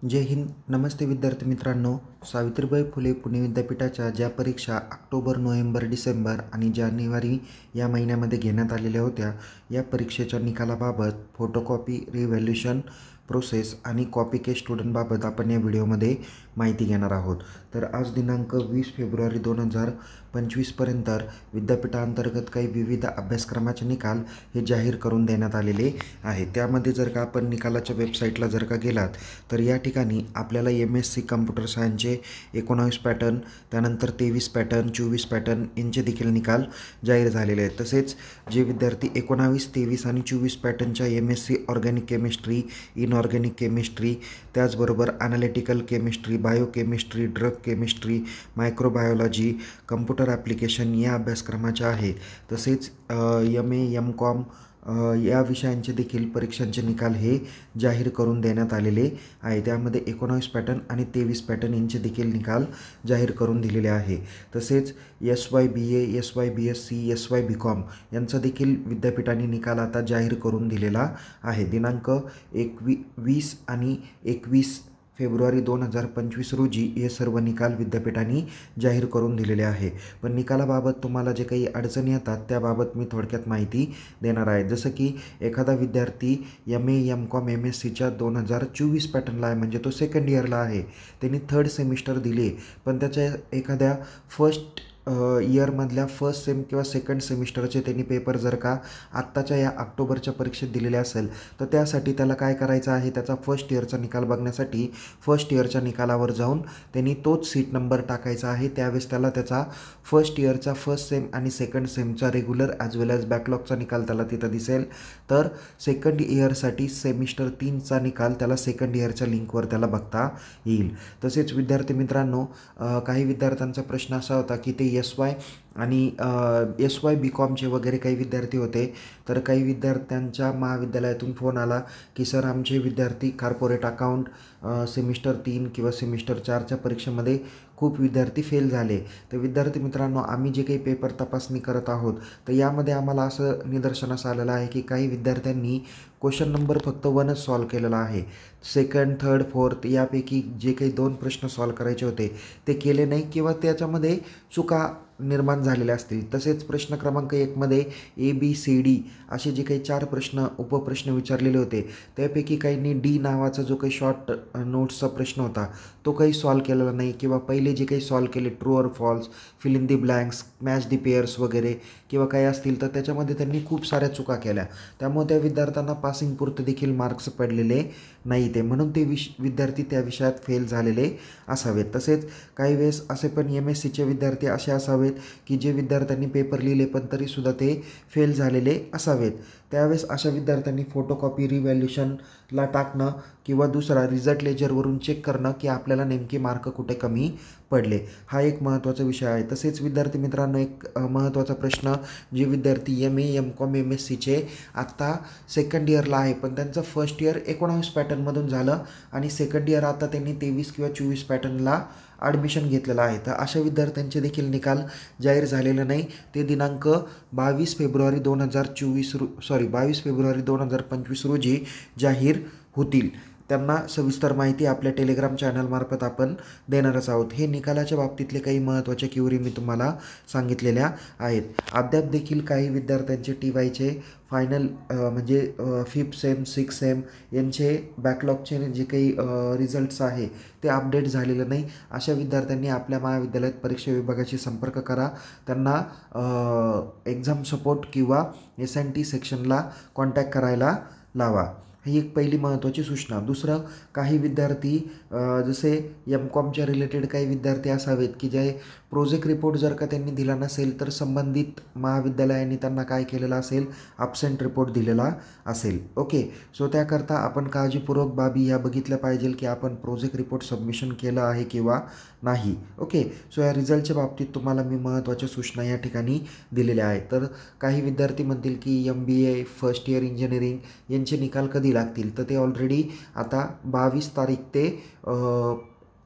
जय हिंद. नमस्ते विद्यार्थी मित्रांनो. सावित्रीबाई फुले पुणे विद्यापीठाच्या ज्या परीक्षा ऑक्टोबर, नोव्हेंबर, डिसेंबर आणि जानेवारी या महिन्यामध्ये घेण्यात आलेल्या होत्या, या परीक्षेच्या निकालाबाबत फोटोकॉपी, रिव्हॅल्युशन प्रोसेस आणि कॉपी केस स्टुडंटबाबत आपण या व्हिडिओमध्ये माहिती घेणार आहोत. तर आज दिनांक 20 फेब्रुवारी 2025पर्यंत विद्यापीठांतर्गत काही विविध अभ्यासक्रमाचे निकाल हे जाहीर करून देण्यात आलेले आहे. त्यामध्ये जर का आपण निकालाच्या वेबसाईटला जर का गेलात तर या ठिकाणी आपल्याला MSc कम्प्युटर सायन्सचे 19 पॅटर्न, त्यानंतर 23 पॅटर्न, 24 पॅटर्न यांचे देखील निकाल जाहीर झालेले आहेत. तसेच जे विद्यार्थी 19, 23 आणि 24 पॅटर्नच्या MSc organic chemistry, inorganic chemistry, त्याचबरोबर analytical chemistry, biochemistry, drug chemistry, microbiology, computer application या अभ्यासक्रमाच्या आहेत. तसेच MA, MCOM या विषयांचे देखील परीक्षांचे निकाल हे जाहीर करून देण्यात आलेले आहे. त्यामध्ये 19 पॅटर्न आणि 23 पॅटर्न यांचे देखील निकाल जाहीर करून दिलेले आहे. तसेच SY BA, SY BSc, SY BCom यांचा देखील विद्यापीठाने निकाल आता जाहीर करून दिलेला आहे. दिनांक 20 आणि 21 फेब्रुवारी 2025 रोजी हे सर्व निकाल विद्यापीठाने जाहीर करून दिलेले आहे. पण निकालाबाबत तुम्हाला जे काही अडचणी येतात त्याबाबत मी थोडक्यात माहिती देणार आहे. जसं की एखादा विद्यार्थी MA, MCOM, MScच्या 2024 पॅटर्नला आहे, म्हणजे तो सेकंड इयरला आहे, त्यांनी थर्ड सेमिस्टर दिले, पण त्याच्या एखाद्या फर्स्ट इयरमधल्या फर्स्ट सेम किंवा सेकंड सेमिस्टरचे त्यांनी पेपर जर का आत्ताच्या या ऑक्टोबरच्या परीक्षेत दिलेले असेल तर त्यासाठी त्याला काय करायचं आहे, त्याचा फर्स्ट इयरचा निकाल बघण्यासाठी फर्स्ट इयरच्या निकालावर जाऊन त्यांनी तोच सीट नंबर टाकायचा आहे. त्यावेळेस त्याला त्याचा फर्स्ट इयरचा फर्स्ट सेम आणि सेकंड सेमचा रेग्युलर ॲज वेल ॲज बॅकलॉगचा निकाल त्याला तिथं दिसेल. तर सेकंड इयरसाठी सेमिस्टर 3चा निकाल त्याला सेकंड इयरच्या लिंकवर त्याला बघता येईल. तसेच विद्यार्थी मित्रांनो, काही विद्यार्थ्यांचा प्रश्न असा होता की ते SY आणि SY BComचे वगैरे काही विद्यार्थी होते. तर काही विद्यार्थ्यांच्या महाविद्यालयातून फोन आला की सर, आमचे विद्यार्थी कॉर्पोरेट अकाउंट सेमिस्टर 3 किंवा सेमिस्टर 4च्या परीक्षेमध्ये खूप विद्यार्थी फेल झाले. तर विद्यार्थी मित्रांनो, आम्ही जे काही पेपर तपासणी करत आहोत तर यामध्ये आम्हाला असं निदर्शनास आलेलं आहे की काही विद्यार्थ्यांनी क्वेश्चन नंबर फक्त 1च सॉल्व केलेला आहे. सेकंड, थर्ड, फोर्थ यापैकी जे काही 2 प्रश्न सॉल्व करायचे होते ते केले नाही किंवा त्याच्यामध्ये चुका निर्माण झालेल्या असतील. तसेच प्रश्न क्रमांक 1मध्ये ABCD असे जे काही 4 प्रश्न उपप्रश्न विचारलेले होते त्यापैकी काहींनी D नावाचा जो काही शॉर्ट नोट्सचा प्रश्न होता तो काही सॉल्व केलेला नाही, किंवा पहिले जे काही सॉल्व केले ट्रू और false, fill in the blanks, match the pairs वगैरे किंवा काही असतील तर त्याच्यामध्ये त्यांनी खूप साऱ्या चुका केल्या. त्यामुळे त्या विद्यार्थ्यांना पासिंग पुरते देखील मार्क्स पडलेले नाही ते, म्हणून ते विद्यार्थी त्या विषयात फेल झालेले असावेत. तसेच काही वेळेस असे पण MScचे विद्यार्थी असे असावेत की जे विद्यार्थ्यांनी पेपर लिहिले पण तरीसुद्धा ते फेल झालेले असावेत. त्यावेळेस अशा विद्यार्थ्यांनी फोटोकॉपी रिव्हॅल्युशनला टाकणं किंवा दुसरा रिझल्ट लेजरवरून चेक करणं की आपल्याला नेमके मार्क कुठे कमी पडले, हा एक महत्त्वाचा विषय आहे. तसेच विद्यार्थी मित्रांनो, एक महत्त्वाचा प्रश्न, जे विद्यार्थी MA, MCOM, MScचे आत्ता सेकंड इयरला आहे पण त्यांचं फर्स्ट इयर 19 पॅटर्नमधून झालं आणि सेकंड इयर आता त्यांनी 23 किंवा 24 पॅटर्नला ॲडमिशन घेतलेलं आहे, तर अशा विद्यार्थ्यांचे देखील निकाल जाहीर झालेले नाही. ते दिनांक 22 फेब्रुवारी 2025 रोजी जाहीर होतील. त्यांना सविस्तर माहिती आपल्या टेलिग्राम चॅनलमार्फत आपण देणारच आहोत. हे निकालाच्या बाबतीतले काही महत्त्वाच्या क्युरी मी तुम्हाला सांगितलेल्या आहेत. अद्याप देखील काही विद्यार्थ्यांचे TYचे फायनल म्हणजे 5th सेम, 6th सेम यांचे बॅकलॉगचे जे काही रिझल्ट्स आहे ते अपडेट झालेले नाही. अशा विद्यार्थ्यांनी आपल्या महाविद्यालयात परीक्षा विभागाशी संपर्क करा. त्यांना एक्झाम सपोर्ट किंवा SNT सेक्शनला कॉन्टॅक्ट करायला लावा. ही एक पहिली महत्त्वाची सूचना. दुसरं, काही विद्यार्थी जसे MCOMच्या रिलेटेड काही विद्यार्थी असावेत की जे प्रोजेक्ट रिपोर्ट जर का त्यांनी दिला नसेल तर संबंधित महाविद्यालयाने त्यांना काय केलेलं असेल, ॲब्सेंट रिपोर्ट दिलेला असेल. ओके, सो त्याकरता आपण काळजीपूर्वक बाबी ह्या बघितल्या पाहिजे की आपण प्रोजेक्ट रिपोर्ट सबमिशन केलं आहे किंवा नाही. ओके, सो या रिझल्टच्या बाबतीत तुम्हाला मी महत्त्वाच्या सूचना या ठिकाणी दिलेल्या आहेत. तर काही विद्यार्थी म्हणतील की MBA फर्स्ट इयर इंजिनिअरिंग यांचे निकाल कधी लागतील, तर ते ऑलरेडी आता 22 तारीख ते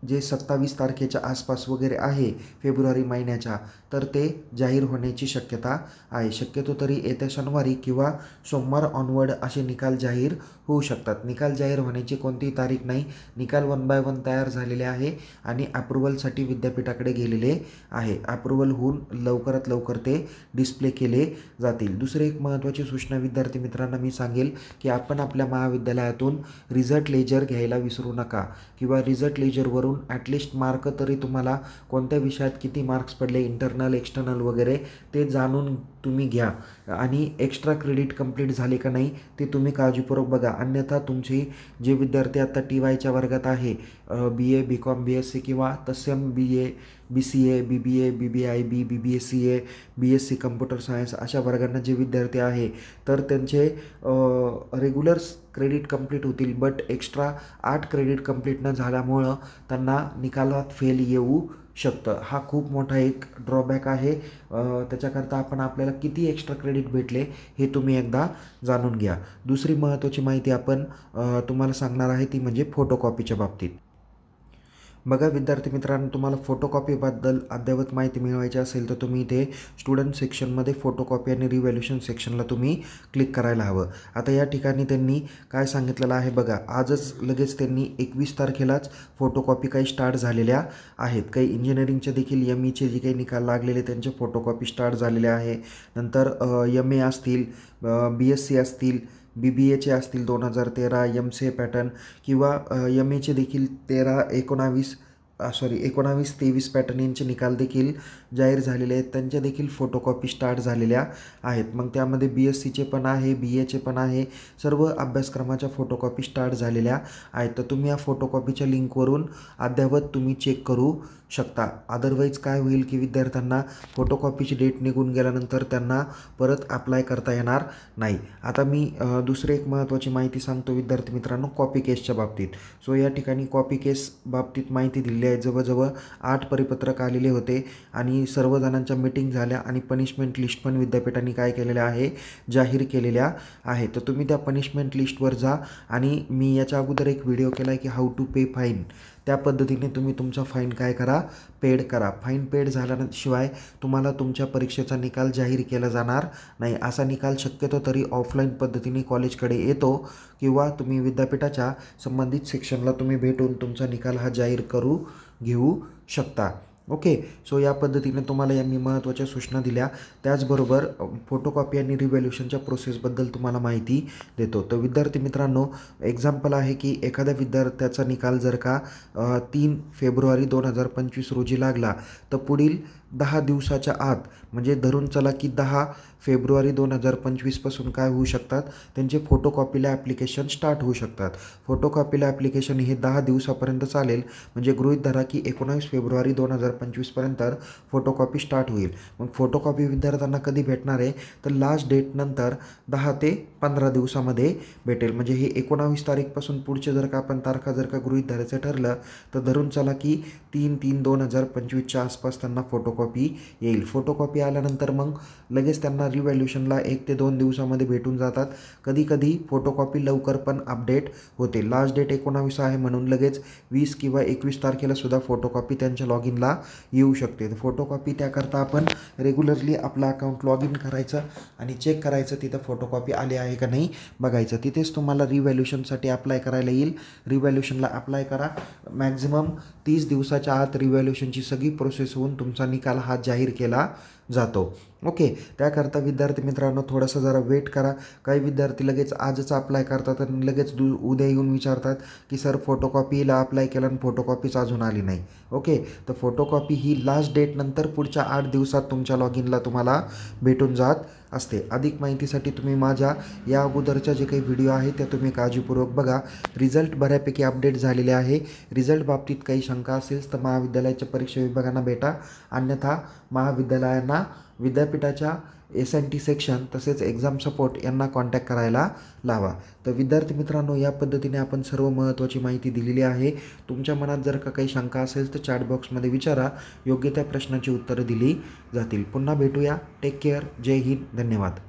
जे 27 तारखेच्या आसपास वगैरे आहे फेब्रुवारी महिन्याच्या, तर ते जाहीर होण्याची शक्यता आहे. शक्यतो तरी येत्या शनिवारी किंवा सोमवार ऑनवर्ड असे निकाल जाहीर होऊ शकतात. निकाल जाहीर होण्याची कोणतीही तारीख नाही. निकाल 1 बाय 1 तयार झालेले आहे आणि अप्रूव्हलसाठी विद्यापीठाकडे गेलेले आहे. अप्रूव्हल होऊन लवकरात लवकर ते डिस्प्ले केले जातील. दुसरी एक महत्त्वाची सूचना विद्यार्थी मित्रांना मी सांगेल की आपण आपल्या महाविद्यालयातून रिझल्ट लेजर घ्यायला विसरू नका किंवा रिझल्ट लेजरवरून ॲटलिस्ट मार्क तरी तुम्हाला कोणत्या विषयात किती मार्क्स पडले, इंटरनल एक्सटर्नल वगैरे ते जाणून तुम्ही घ्या आणि एक्स्ट्रा क्रेडिट कंप्लीट झाले का नाही ते तुम्ही काळजीपूर्वक बघा. अन्यथा तुमची जे विद्यार्थी आता TYच्या वर्गात आहे, BA BCom BSc किंवा तत्सम BA BCA BBA BBIB BBSCA BSc computer science अशा वर्गांना जे विद्यार्थी आहे तर त्यांचे रेग्युलर क्रेडिट कंप्लीट होतील, बट एक्स्ट्रा 8 क्रेडिट कंप्लीट न झाल्यामुळं त्यांना निकालात फेल येऊ शकतं. हा खूप मोठा एक ड्रॉबॅक आहे. त्याच्याकरता आपल्याला किती एक्स्ट्रा क्रेडिट भेटले हे तुम्ही एकदा जाणून घ्या. दुसरी महत्त्वाची माहिती आपण तुम्हाला सांगणार आहे ती म्हणजे फोटोकॉपीच्या बाबतीत. बघा विद्यार्थी मित्रांनो, तुम्हाला फोटोकॉपीबद्दल अद्ययावत माहिती मिळवायची असेल तर तुम्ही इथे स्टुडंट सेक्शनमध्ये फोटोकॉपी आणि रिव्हॅल्युएशन सेक्शनला तुम्ही क्लिक करायला हवं. आता या ठिकाणी त्यांनी काय सांगितलेलं आहे बघा, आजच लगेच त्यांनी 21 तारखेलाच फोटोकॉपी काही स्टार्ट झालेल्या आहेत. काही इंजिनिअरिंगचे देखील ME जे काही निकाल लागलेले त्यांचे फोटोकॉपी स्टार्ट झालेले आहे. नंतर MA असतील, BSc असतील, BBAचे असतील 2013 MCA पॅटर्न किंवा MAचे देखील 19-23 पॅटर्न यांचे निकाल देखील जाहीर झालेले आहेत. त्यांच्या देखील फोटोकॉपी स्टार्ट झालेल्या आहेत. मग त्यामध्ये BScचे पण आहे, BAचे पण आहे, सर्व अभ्यासक्रमाच्या फोटोकॉपी स्टार्ट झालेल्या आहेत. तर तुम्ही या फोटोकॉपीच्या लिंकवरून अद्ययावत तुम्ही चेक करू शकता. अदरवाईज काय होईल की विद्यार्थ्यांना फोटोकॉपीची डेट निघून गेल्यानंतर त्यांना परत अप्लाय करता येणार नाही. आता मी दुसरी एक महत्त्वाची माहिती सांगतो विद्यार्थी मित्रांनो, कॉपी केसच्या बाबतीत. सो या ठिकाणी कॉपी केस बाबतीत माहिती दिलेली आहे. जवळजवळ 8 परिपत्रक आलेले होते आणि सर्वजणांच्या मीटिंग झाल्या आणि पनिशमेंट लिस्ट पण विद्यापीठांनी काय केलेल्या आहे, जाहीर केलेल्या आहे. तर तुम्ही त्या पनिशमेंट लिस्टवर जा आणि मी याच्या अगोदर एक व्हिडिओ केला आहे की हाऊ टू पे फाईन. त्या पद्धतीने तुम्ही तुमचा फाईन काय करा, पेड करा. फाईन पेड झाल्याशिवाय तुम्हाला तुमच्या परीक्षेचा निकाल जाहीर केला जाणार नाही. असा निकाल शक्यतो तरी ऑफलाईन पद्धतीने कॉलेजकडे येतो किंवा तुम्ही विद्यापीठाच्या संबंधित सेक्शनला तुम्ही भेटून तुमचा निकाल हा जाहीर घेऊ शकता. ओके. सो या पद्धतीने तुम्हाला या मी महत्त्वाच्या सूचना दिल्या. त्याचबरोबर फोटोकॉपी आणि रिव्हॅल्युएशनच्या प्रोसेसबद्दल तुम्हाला माहिती देतो. तर विद्यार्थी मित्रांनो, एक्झाम्पल आहे की एखाद्या विद्यार्थ्याचा निकाल जर का 3 फेब्रुवारी 2025 रोजी लागला तर पुढील 10 दिवसाच्या आत म्हणजे धरून चला की 10 फेब्रुवारी 2025पासून काय होऊ शकतात, त्यांचे फोटोकॉपीला ॲप्लिकेशन स्टार्ट होऊ शकतात. फोटोकॉपीला ॲप्लिकेशन हे 10 दिवसापर्यंत चालेल. म्हणजे गृहीत धरा की 19 फेब्रुवारी 2025पर्यंत फोटोकॉपी स्टार्ट होईल. मग फोटोकॉपी विद्यार्थ्यांना कधी भेटणार आहे तर लास्ट डेटनंतर 10 ते 15 दिवसामध्ये भेटेल. म्हणजे हे 19 तारीखपासून पुढचे जर का आपण तारखा जर का गृहीत धरायचं ठरलं तर धरून चला की 3/3/2025च्या आसपास त्यांना फोटोकॉपी येईल. फोटोकॉपी आल्यानंतर मग लगेच त्यांना रिव्हॅल्युएशनला 1 ते 2 दिवसामध्ये भेटून जातात. कधी फोटोकॉपी लवकर पण अपडेट होते. लास्ट डेट 19 आहे म्हणून लगेच 20 किंवा 21 तारखेला सुद्धा फोटोकॉपी त्यांच्या लॉग इनला येऊ शकते. फोटोकॉपी त्याकरता आपण रेग्युलरली आपलं अकाउंट लॉग इन करायचं आणि चेक करायचं तिथं फोटोकॉपी आली आहे का नाही बघायचं. तिथेच तुम्हाला रिव्हॅल्युएशनसाठी अप्लाय करायला येईल. रिव्हॅल्युएशनला अप्लाय करा. मॅक्झिमम 30 दिवसाच्या आत रिव्हॅल्युएशनची सगळी प्रोसेस होऊन तुमचा निकाल हा जाहीर केला जातो. ओके. त्याकरता विद्यार्थी मित्रांनो थोडंसं जरा वेट करा. काही विद्यार्थी लगेच आजच अप्लाय करतात आणि लगेच उद्या येऊन विचारतात की सर फोटोकॉपीला अप्लाय केलं आणि फोटोकॉपीच अजून आली नाही. ओके. तर फोटोकॉपी ही लास्ट डेटनंतर पुढच्या 8 दिवसात तुमच्या लॉग इनला तुम्हाला भेटून जात असते. अधिक माहितीसाठी तुम्ही माझ्या या अगोदरच्या जे काही व्हिडिओ आहेत त्या तुम्ही काळजीपूर्वक बघा. रिझल्ट बऱ्यापैकी अपडेट झालेले आहे. रिझल्ट बाबतीत काही शंका असेल तर महाविद्यालयाच्या परीक्षा विभागांना भेटा. अन्यथा महाविद्यालयांना विद्यापीठाच्या SNT सेक्शन तसेच एक्झाम सपोर्ट यांना कॉन्टॅक्ट करायला लावा. तर विद्यार्थी मित्रांनो, या पद्धतीने आपण सर्व महत्त्वाची माहिती दिलेली आहे. तुमच्या मनात जर का काही शंका असेल तर चॅट बॉक्समध्ये विचारा. योग्य त्या प्रश्नाची उत्तरं दिली जातील. पुन्हा भेटूया. Take care. जय हिंद. धन्यवाद.